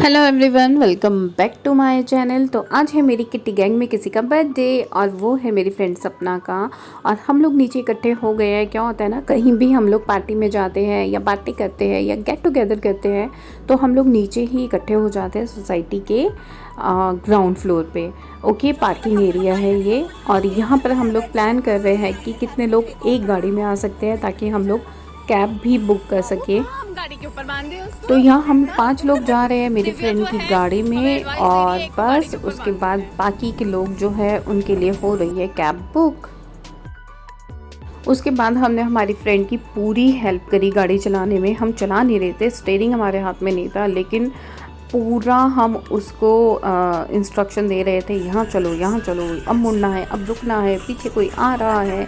Hello everyone, welcome back to my channel. तो आज है मेरी किट्टी गैंग में किसी का बर्थडे और वो है मेरी फ्रेंड सपना का। और हम लोग नीचे इकट्ठे हो गए हैं। क्या होता है ना, कहीं भी हम लोग पार्टी में जाते हैं या पार्टी करते हैं या गेट टुगेदर करते हैं तो हम लोग नीचे ही इकट्ठे हो जाते हैं सोसाइटी के ग्राउंड फ्लोर पे। ओके, पार्किंग एरिया है ये। और यहाँ पर हम लोग प्लान कर रहे हैं कि कितने लोग एक गाड़ी में आ सकते हैं ताकि हम लोग कैब भी बुक कर सके। गाड़ी के ऊपर बांध दे उसको। तो यहाँ हम 5 लोग जा रहे हैं मेरी फ्रेंड की गाड़ी में और बस उसके बाद बाकी के लोग जो है उनके लिए हो रही है कैब बुक। उसके बाद हमने हमारी फ्रेंड की पूरी हेल्प करी गाड़ी चलाने में। हम चला नहीं रहे थे, स्टीयरिंग हमारे हाथ में नहीं था, लेकिन पूरा हम उसको इंस्ट्रक्शन दे रहे थे, यहाँ चलो, यहाँ चलो, अब मुड़ना है, अब रुकना है, पीछे कोई आ रहा है।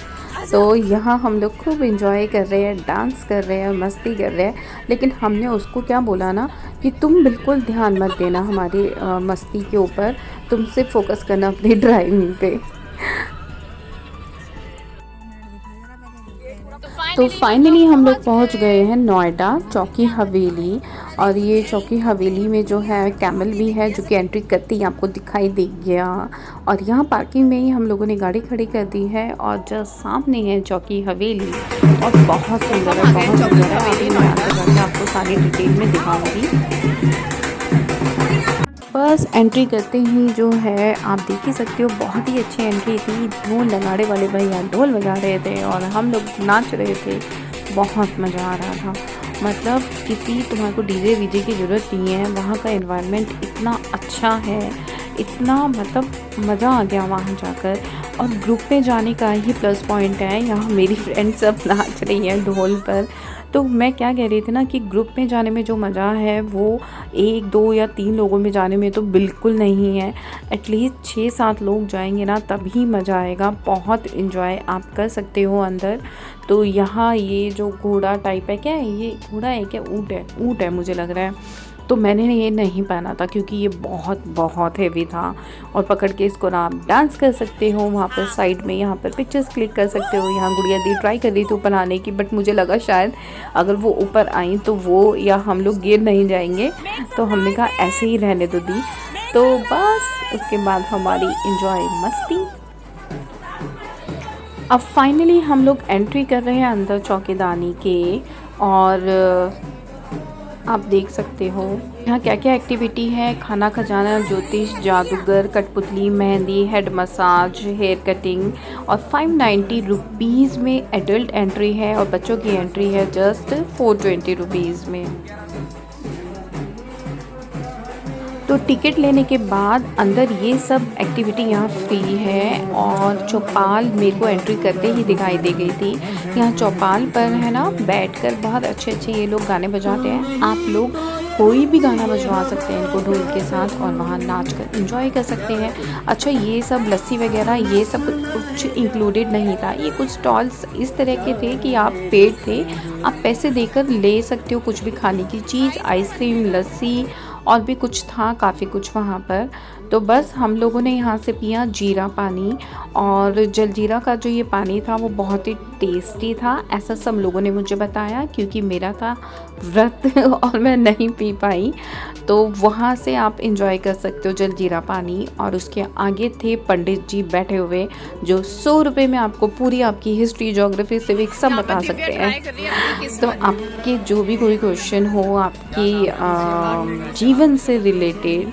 तो यहाँ हम लोग खूब एंजॉय कर रहे हैं, डांस कर रहे हैं, मस्ती कर रहे हैं। लेकिन हमने उसको क्या बोला ना कि तुम बिल्कुल ध्यान मत देना हमारी मस्ती के ऊपर, तुम सिर्फ फोकस करना अपनी ड्राइविंग पे। तो फाइनली हम लोग पहुंच गए हैं नोएडा चौकी हवेली। और ये चौकी हवेली में जो है कैमल भी है जो कि एंट्री करती ही आपको दिखाई दे गया। और यहाँ पार्किंग में ही हम लोगों ने गाड़ी खड़ी कर दी है और जस्ट सामने है चौकी हवेली। और बहुत सुंदर है, बहुत सुंदर है। अभी मैं आगे जाकर आपको सारी डिटेल में दिखाऊंगी। बस एंट्री करते ही जो है आप देख ही सकते हो, बहुत ही अच्छी एंट्री थी। ढोल नगाड़े वाले भैया ढोल बजा रहे थे और हम लोग नाच रहे थे। बहुत मज़ा आ रहा था। मतलब किसी तुम्हारे को डीजे वीजे की ज़रूरत नहीं है, वहाँ का एनवायरनमेंट इतना अच्छा है, इतना मतलब मज़ा आ गया वहाँ जाकर। और ग्रुप में जाने का ही प्लस पॉइंट है। यहाँ मेरी फ्रेंड सब नाच रही हैं ढोल पर। तो मैं क्या कह रही थी ना कि ग्रुप में जाने में जो मज़ा है वो 1, 2 या 3 लोगों में जाने में तो बिल्कुल नहीं है। एटलीस्ट 6-7 लोग जाएंगे ना तभी मज़ा आएगा। बहुत इन्जॉय आप कर सकते हो अंदर। तो यहाँ ये जो घोड़ा टाइप है, क्या है ये, घोड़ा है क्या, ऊँट है, ऊँट है मुझे लग रहा है। तो मैंने ये नहीं पहना था क्योंकि ये बहुत बहुत हेवी था। और पकड़ के इसको ना आप डांस कर सकते हो वहाँ पर साइड में, यहाँ पर पिक्चर्स क्लिक कर सकते हो। यहाँ गुड़िया दी ट्राई कर रही थी ऊपर आने की, बट मुझे लगा शायद अगर वो ऊपर आई तो वो या हम लोग गिर नहीं जाएंगे, तो हमने कहा ऐसे ही रहने दो दी। तो बस उसके बाद हमारी इंजॉय मस्ती। अब फाइनली हम लोग एंट्री कर रहे हैं अंदर चौकीदानी के। और आप देख सकते हो यहाँ क्या क्या एक्टिविटी है। खाना खजाना, ज्योतिष, जादूगर, कठपुतली, mehndi, head massage, hair cutting. और 590 रुपीज़ में एडल्ट एंट्री है और बच्चों की एंट्री है जस्ट 420 रुपीज़ में। तो टिकट लेने के बाद अंदर ये सब एक्टिविटी यहाँ फ्री है। और चौपाल मेरे को एंट्री करते ही दिखाई दे गई थी। यहाँ चौपाल पर है ना बैठकर बहुत अच्छे अच्छे ये लोग गाने बजाते हैं। आप लोग कोई भी गाना बजवा सकते हैं इनको ढोल के साथ और वहाँ नाच कर इंजॉय कर सकते हैं। अच्छा, ये सब लस्सी वगैरह ये सब कुछ इंक्लूडेड नहीं था। ये कुछ स्टॉल्स इस तरह के थे कि आप पेड थे, आप पैसे देकर ले सकते हो कुछ भी खाने की चीज़, आइसक्रीम, लस्सी और भी कुछ था, काफ़ी कुछ वहाँ पर। तो बस हम लोगों ने यहाँ से पिया जीरा पानी। और जलजीरा का जो ये पानी था वो बहुत ही टेस्टी था, ऐसा सब लोगों ने मुझे बताया, क्योंकि मेरा था व्रत और मैं नहीं पी पाई। तो वहाँ से आप इंजॉय कर सकते हो जलजीरा पानी। और उसके आगे थे पंडित जी बैठे हुए जो 100 रुपये में आपको पूरी आपकी हिस्ट्री, ज्योग्राफी, सिविक सब बता सकते हैं। तो आपके जो भी कोई क्वेश्चन हो आपकी जीवन से रिलेटेड,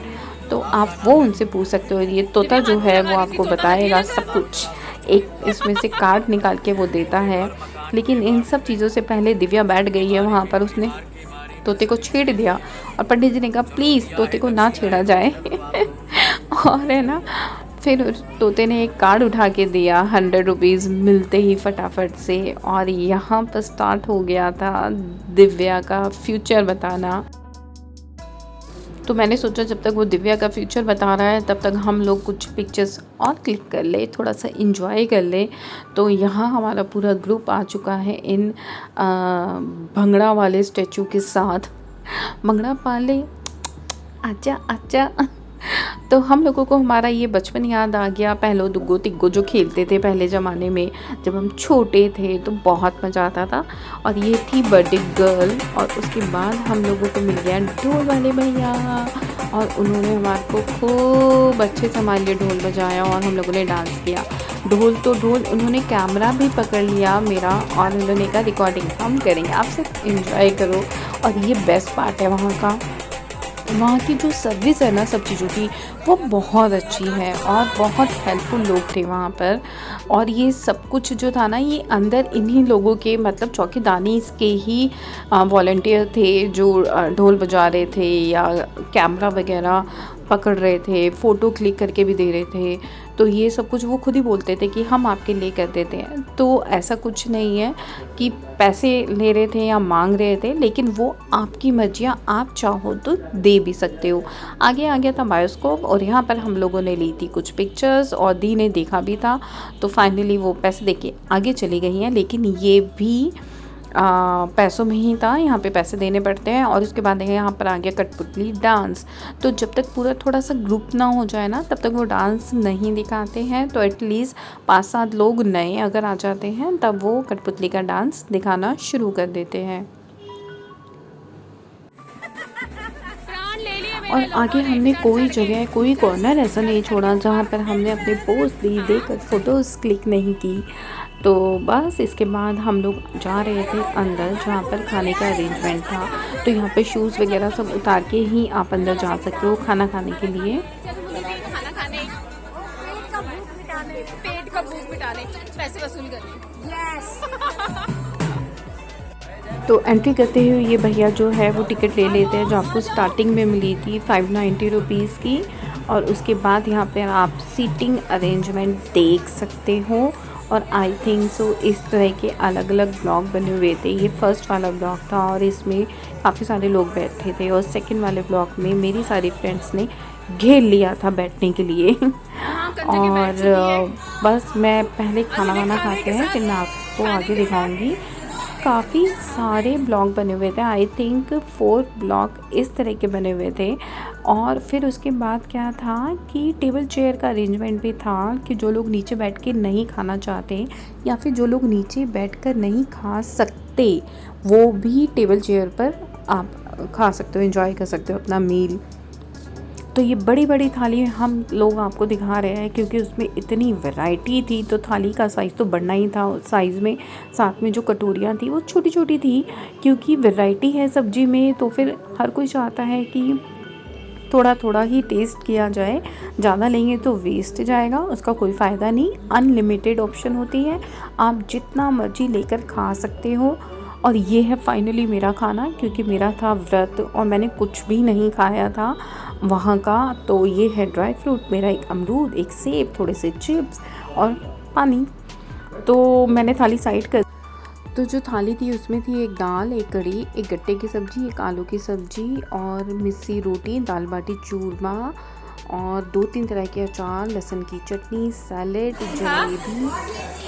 तो आप वो उनसे पूछ सकते हो। ये तोता जो है वो आपको बताएगा सब कुछ। एक इसमें से कार्ड निकाल के वो देता है। लेकिन इन सब चीज़ों से पहले दिव्या बैठ गई है वहाँ पर, उसने तोते को छेड़ दिया और पंडित जी ने कहा प्लीज़ तोते को ना छेड़ा जाए और है ना, फिर तोते ने एक कार्ड उठा के दिया 100 रुपीज़ मिलते ही फटाफट से। और यहाँ पर स्टार्ट हो गया था दिव्या का फ्यूचर बताना। तो मैंने सोचा जब तक वो दिव्या का फ्यूचर बता रहा है तब तक हम लोग कुछ पिक्चर्स और क्लिक कर ले, थोड़ा सा इंजॉय कर ले। तो यहाँ हमारा पूरा ग्रुप आ चुका है इन भंगड़ा वाले स्टैचू के साथ। भंगड़ा पाले आजा आजा। तो हम लोगों को हमारा ये बचपन याद आ गया, पहलो दुग्गो तिग्गो जो खेलते थे पहले ज़माने में जब हम छोटे थे, तो बहुत मज़ा आता था। और ये थी बर्थडे गर्ल। और उसके बाद हम लोगों को मिल गया ढोल वाले भैया और उन्होंने हमारे को खूब अच्छे से हमारे लिए ढोल बजाया और हम लोगों ने डांस किया। ढोल तो ढोल, उन्होंने कैमरा भी पकड़ लिया मेरा और उन्होंने कहा रिकॉर्डिंग हम करेंगे, आप सिर्फ एंजॉय करो। और ये बेस्ट पार्ट है वहाँ का, वहाँ की जो सर्विस है ना सब चीज़ों की, वो बहुत अच्छी है और बहुत हेल्पफुल लोग थे वहाँ पर। और ये सब कुछ जो था ना, ये अंदर इन्हीं लोगों के मतलब चौकीदानी के ही वॉलंटियर थे जो ढोल बजा रहे थे या कैमरा वगैरह पकड़ रहे थे, फ़ोटो क्लिक करके भी दे रहे थे। तो ये सब कुछ वो खुद ही बोलते थे कि हम आपके लिए कर देते हैं। तो ऐसा कुछ नहीं है कि पैसे ले रहे थे या मांग रहे थे, लेकिन वो आपकी मर्जियाँ, आप चाहो तो दे भी सकते हो। आगे आ गया था बायोस्कोप और यहाँ पर हम लोगों ने ली थी कुछ पिक्चर्स और दी ने देखा भी था। तो फाइनली वो पैसे देके आगे चली गई हैं, लेकिन ये भी पैसों में ही था, यहाँ पे पैसे देने पड़ते हैं। और उसके बाद यहाँ पर आ गया कठपुतली डांस। तो जब तक पूरा थोड़ा सा ग्रुप ना हो जाए ना, तब तक वो डांस नहीं दिखाते हैं। तो एटलीस्ट 5-7 लोग नए अगर आ जाते हैं तब वो कठपुतली का डांस दिखाना शुरू कर देते हैं। और आगे हमने कोई जगह, कोई कॉर्नर ऐसा नहीं छोड़ा जहाँ पर हमने अपने पोज दी देकर फ़ोटोज़ क्लिक नहीं की। तो बस इसके बाद हम लोग जा रहे थे अंदर जहाँ पर खाने का अरेंजमेंट था। तो यहाँ पे शूज़ वगैरह सब उतार के ही आप अंदर जा सकते हो खाना खाने के लिए। खाना खाने, पेट का भूख मिटाने, पैसे वसूल करने। यस। तो एंट्री करते हुए ये भैया जो है वो टिकट ले लेते हैं, जो आपको स्टार्टिंग में मिली थी 590 रुपीज़ की। और उसके बाद यहाँ पर आप सीटिंग अरेंजमेंट देख सकते हो। और आई थिंक सो इस तरह के अलग अलग ब्लॉक बने हुए थे। ये फर्स्ट वाला ब्लॉक था और इसमें काफ़ी सारे लोग बैठे थे। और सेकंड वाले ब्लॉक में मेरी सारी फ्रेंड्स ने घेर लिया था बैठने के लिए। और बस मैं पहले खाना वाना खाते हैं, फिर मैं आपको आगे दिखाऊंगी। काफ़ी सारे ब्लॉक बने हुए थे, आई थिंक 4 ब्लॉक इस तरह के बने हुए थे। और फिर उसके बाद क्या था कि टेबल चेयर का अरेंजमेंट भी था कि जो लोग नीचे बैठ के नहीं खाना चाहते या फिर जो लोग नीचे बैठकर नहीं खा सकते, वो भी टेबल चेयर पर आप खा सकते हो, एंजॉय कर सकते हो अपना मील। तो ये बड़ी बड़ी थाली हम लोग आपको दिखा रहे हैं क्योंकि उसमें इतनी वैरायटी थी, तो थाली का साइज़ तो बढ़ना ही था उस साइज़ में। साथ में जो कटोरियाँ थी वो छोटी छोटी थी, क्योंकि वैरायटी है सब्ज़ी में, तो फिर हर कोई चाहता है कि थोड़ा थोड़ा ही टेस्ट किया जाए। ज़्यादा लेंगे तो वेस्ट जाएगा, उसका कोई फ़ायदा नहीं। अनलिमिटेड ऑप्शन होती है, आप जितना मर्जी लेकर खा सकते हो। और ये है फाइनली मेरा खाना, क्योंकि मेरा था व्रत और मैंने कुछ भी नहीं खाया था वहाँ का। तो ये है ड्राई फ्रूट मेरा, एक अमरूद, एक सेब, थोड़े से चिप्स और पानी। तो मैंने थाली साइड कर, तो जो थाली थी उसमें थी एक दाल, एक कढ़ी, एक गट्टे की सब्ज़ी, एक आलू की सब्ज़ी और मिस्सी रोटी, दाल बाटी चूरमा और 2-3 तरह के अचार, लहसुन की चटनी, सैलेड, जलेबी।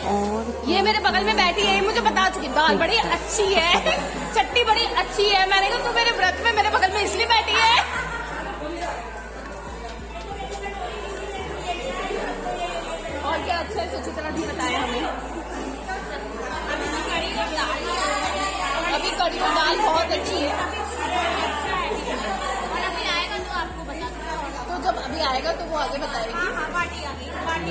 और ये मेरे बगल में बैठी है, मुझे बता चुकी, दाल बड़ी अच्छी है, चटनी बड़ी अच्छी है। मैंने कहा तू मेरे व्रत में मेरे बगल में इसलिए बैठी है। और क्या अच्छा है, सोची तरह भी बताया हमें। अभी कड़ी और दाल बहुत अच्छी है। और अभी आएगा तो आपको बता, तो जब अभी आएगा तो वो आगे बताएगी।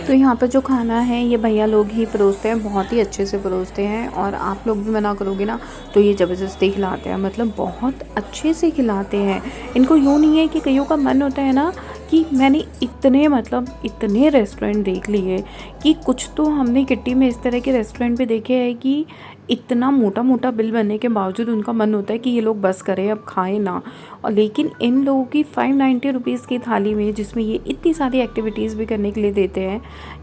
तो यहाँ पर जो खाना है ये भैया लोग ही परोसते हैं, बहुत ही अच्छे से परोसते हैं। और आप लोग भी मना करोगे ना तो ये ज़बरदस्ती खिलाते हैं, मतलब बहुत अच्छे से खिलाते हैं। इनको यूँ नहीं है कि कईयों का मन होता है ना कि मैंने इतने रेस्टोरेंट देख लिए कि कुछ तो हमने किट्टी में इस तरह के रेस्टोरेंट भी देखे हैं कि इतना मोटा मोटा बिल बनने के बावजूद उनका मन होता है कि ये लोग बस करें, अब खाएं ना। और लेकिन इन लोगों की 590 रुपीज़ की थाली में, जिसमें ये इतनी सारी एक्टिविटीज़ भी करने के लिए देते हैं,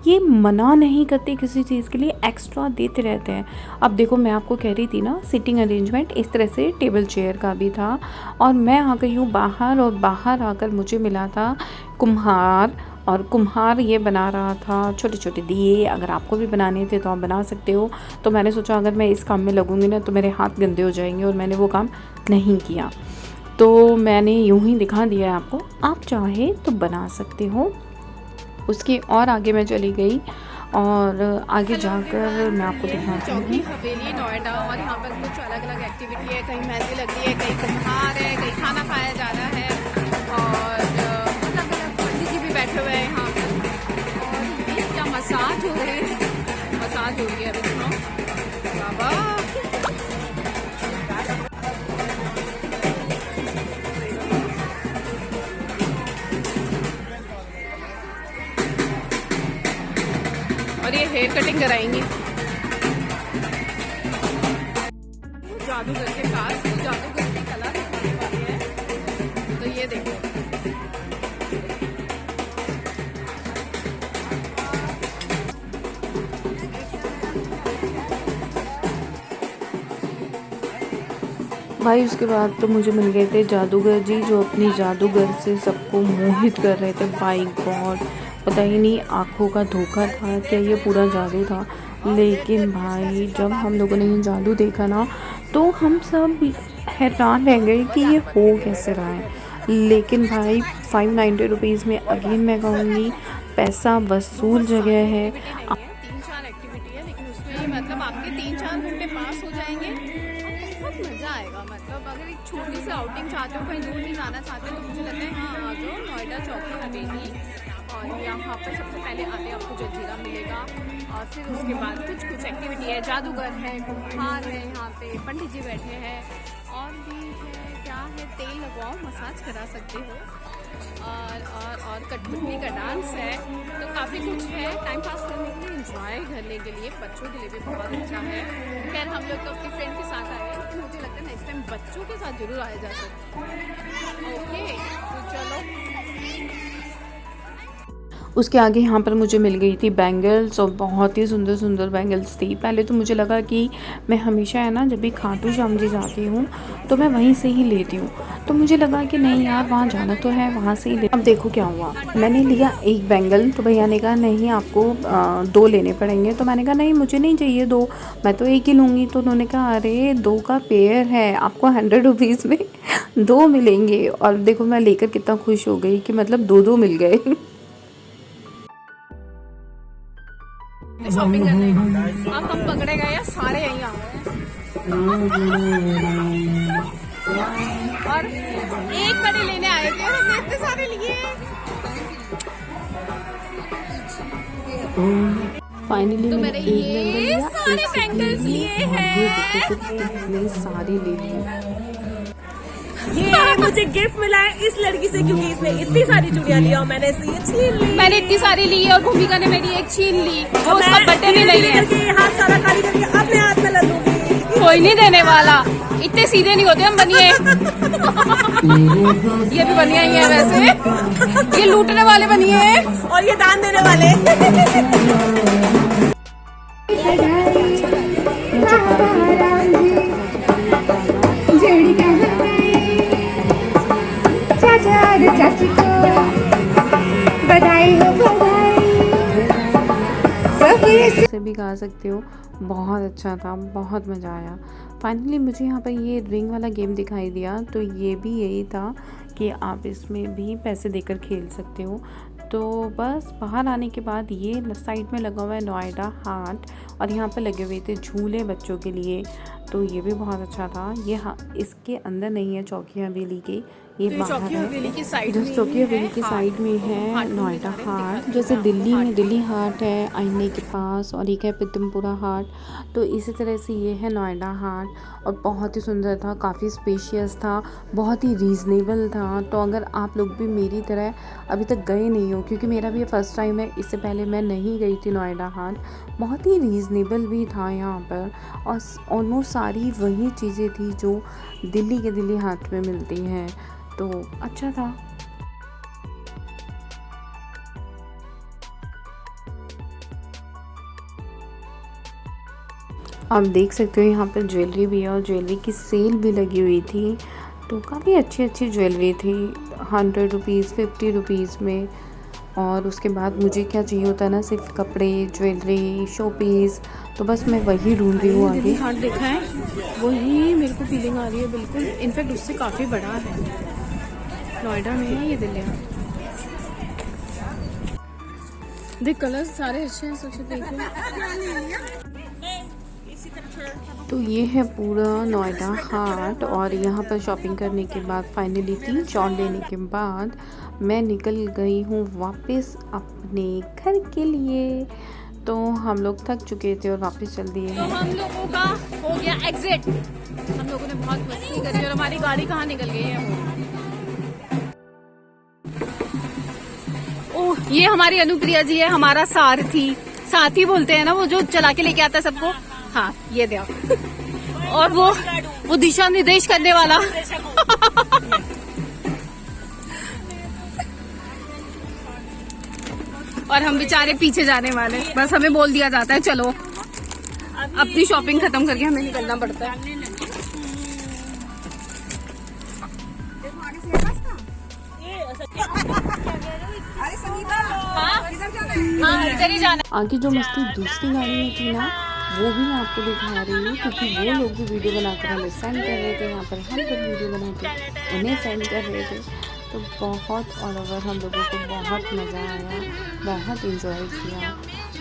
ये मना नहीं करते किसी चीज़ के लिए, एक्स्ट्रा देते रहते हैं। अब देखो मैं आपको कह रही थी ना, सिटिंग अरेंजमेंट इस तरह से टेबल चेयर का भी था। और मैं आ गई हूँ बाहर, और बाहर आकर मुझे मिला था कुम्हार। और कुम्हार ये बना रहा था छोटे छोटे दिए। अगर आपको भी बनाने थे तो आप बना सकते हो। तो मैंने सोचा अगर मैं इस काम में लगूंगी ना तो मेरे हाथ गंदे हो जाएंगे, और मैंने वो काम नहीं किया। तो मैंने यूं ही दिखा दिया है आपको, आप चाहे तो बना सकते हो। उसके और आगे मैं चली गई और आगे जाकर मैं आपको दिखाती हूँ। चौकी हवेली नोएडा, और यहाँ पर कुछ अलग अलग एक्टिविटी है, कहीं मेहंदी लग रही है, कहीं कुम्हार है, कहीं खाना खाया जा रहा है। और हेयर कटिंग कराएंगे। जादूगर के पास जादूगर की कला दिखाने वाली है, तो ये देखो। भाई उसके बाद तो मुझे मिल गए थे जादूगर जी, जो अपनी जादूगर से सबको मोहित कर रहे थे। बाय गॉड, पता ही नहीं आँखों का धोखा था क्या ये पूरा जादू था। लेकिन भाई जब हम लोगों ने ये जादू देखा ना, तो हम सब हैरान रह गए कि ये हो कैसे रहा है। लेकिन भाई 590 रुपीज़ में अगेन मैं कहूँगी पैसा वसूल जगह है। 3-4 एक्टिविटी है, लेकिन उसमें मतलब आपके 3-4 घंटे पास हो जाएंगे और बहुत मज़ा आएगा। मतलब अगर एक छोटी सी आउटिंग चाहते हो, कहीं दूर नहीं जाना चाहते, तो मुझे लगता है हाँ आ जाओ, नोएडा चौकी हवेली। और यहाँ पर सबसे पहले आते आपको जलजीरा मिलेगा, और फिर उसके बाद कुछ एक्टिविटी है, जादूगर है, कुम्हार है, यहाँ पे पंडित जी बैठे हैं, और भी है क्या है, तेल लगवाओ, मसाज करा सकते हो, और कठपुतली का डांस है। तो काफ़ी कुछ है टाइम पास करने के लिए, एंजॉय करने के लिए, बच्चों के लिए भी बहुत अच्छा है। खैर हम लोग तो अपनी फ्रेंड के साथ आए हैं, लेकिन मुझे लगता है नेक्स्ट टाइम बच्चों के साथ जरूर आया जा सकता है। ओके तो चलो। उसके आगे यहाँ पर मुझे मिल गई थी बैंगल्स, और बहुत ही सुंदर सुंदर बैंगल्स थी। पहले तो मुझे लगा कि मैं हमेशा है ना जब भी खाटू श्याम जी जाती हूँ तो मैं वहीं से ही लेती हूँ, तो मुझे लगा कि नहीं यार वहाँ जाना तो है, वहाँ से ही ले। अब देखो क्या हुआ, मैंने लिया एक बैंगल, तो भैया ने कहा नहीं आपको 2 लेने पड़ेंगे। तो मैंने कहा नहीं मुझे नहीं चाहिए 2, मैं तो एक ही लूँगी। तो उन्होंने कहा अरे 2 का पेयर है, आपको 100 रुपीज़ में 2 मिलेंगे। और देखो मैं लेकर कितना खुश हो गई कि मतलब 2 मिल गए। शॉपिंग करने अब हम पकड़े गए, सारे यहीं आ गए और एक बड़े लेने आए थे, हमने इतने सारे लिए। फाइनली तो मैंने मैंने ये सारे बैंगल्स लिए हैं, सारे ले लिए। ये मुझे गिफ्ट मिला है इस लड़की से, क्योंकि इसने इतनी सारी चूड़ियां लिया और मैंने इसे ये छीन ली। मैंने इतनी सारी ली और भूमिका ने मेरी एक छीन ली, वो उसका बर्थडे भी नहीं है। हाथ सारा खाली करके अपने हाथ में ले लूंगी। कोई नहीं देने वाला, इतने सीधे नहीं होते हम बनिए। ये भी बनिया ही है वैसे, ये लूटने वाले बनिए हैं और ये दान देने वाले। चाची को बधाई हो, बधाई। से भी गा सकते हो। बहुत अच्छा था, बहुत मज़ा आया। फाइनली मुझे यहाँ पर ये रिंग वाला गेम दिखाई दिया, तो ये भी यही था कि आप इसमें भी पैसे देकर खेल सकते हो। तो बस बाहर आने के बाद ये साइड में लगा हुआ है नोएडा हाट, और यहाँ पर लगे हुए थे झूले बच्चों के लिए, तो ये भी बहुत अच्छा था। ये इसके अंदर नहीं है चौकी हवेली के, ये तो बाहर चौकी हवेली की साइड है। में जो चौकी हवेली की साइड में है नोएडा हाट। जैसे दिल्ली में दिल्ली हाट है आईने के पास, और एक है पीतमपुरा हाट, तो इसी तरह से ये है नोएडा हाट। और बहुत ही सुंदर था, काफ़ी स्पेशियस था, बहुत ही रीज़नेबल था। तो अगर आप लोग भी मेरी तरह अभी तक गए नहीं हो, क्योंकि मेरा भी फर्स्ट टाइम है, इससे पहले मैं नहीं गई थी नोएडा हाट, बहुत ही रीज़नेबल भी था यहाँ पर, और ऑलमोस्ट सारी वही चीज़ें थी जो दिल्ली के दिल्ली हाट में मिलती हैं, तो अच्छा था। आप देख सकते हो यहाँ पर ज्वेलरी भी है, और ज्वेलरी की सेल भी लगी हुई थी, तो काफ़ी अच्छी अच्छी ज्वेलरी थी 100 रुपीज़ 50 रुपीज़ में। और उसके बाद मुझे क्या चाहिए होता है ना, सिर्फ कपड़े, ज्वेलरी, शो पीस, तो बस मैं वही ढूंढ रही हूँ आगे। हाट देखा है, वही मेरे को फीलिंग आ रही है बिल्कुल, इनफैक्ट उससे काफ़ी बड़ा है, नोएडा में है ये दिल्ली हाट। देख कलर्स सारे अच्छे हैं, सोचो देखो। तो ये है पूरा नोएडा हाट, और यहाँ पर शॉपिंग करने के बाद फाइनली 3 शॉट लेने के बाद मैं निकल गई हूँ वापस अपने घर के लिए। तो हम लोग थक चुके थे और वापस चल दिए तो हैं। हम लोगों का हो गया एग्जिट, हम लोगों ने बहुत मस्ती करी और हमारी गाड़ी कहाँ निकल गई है वो। ओह ये हमारी अनुप्रिया जी है, हमारा सारथी, साथी बोलते हैं ना, वो जो चला के लेके आता है सबको। हाँ ये देखो, और वो दिशा निर्देश करने वाला। और हम बेचारे पीछे जाने वाले, बस हमें बोल दिया जाता है चलो, अपनी शॉपिंग खत्म करके हमें निकलना पड़ता है। हाँ इधर ही जाना। आगे जो मस्ती दूसरी गाड़ी में थी ना, वो भी मैं आपको दिखा रही हूँ, क्योंकि वो लोग भी वीडियो बनाकर हमें सेंड कर रहे थे। यहाँ पर हम लोग वीडियो बनाते उन्हें सेंड कर रहे थे, तो बहुत ऑल ओवर हम लोगों को बहुत मज़ा आया, बहुत इंजॉय किया।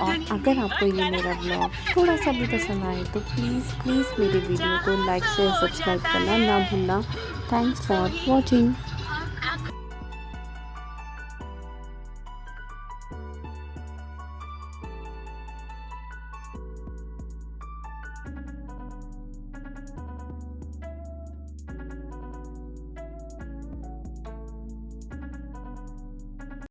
और अगर आपको ये मेरा ब्लॉग थोड़ा सा भी पसंद आए तो प्लीज़ मेरे वीडियो को लाइक शेयर सब्सक्राइब करना ना भूलना। Thanks for watching.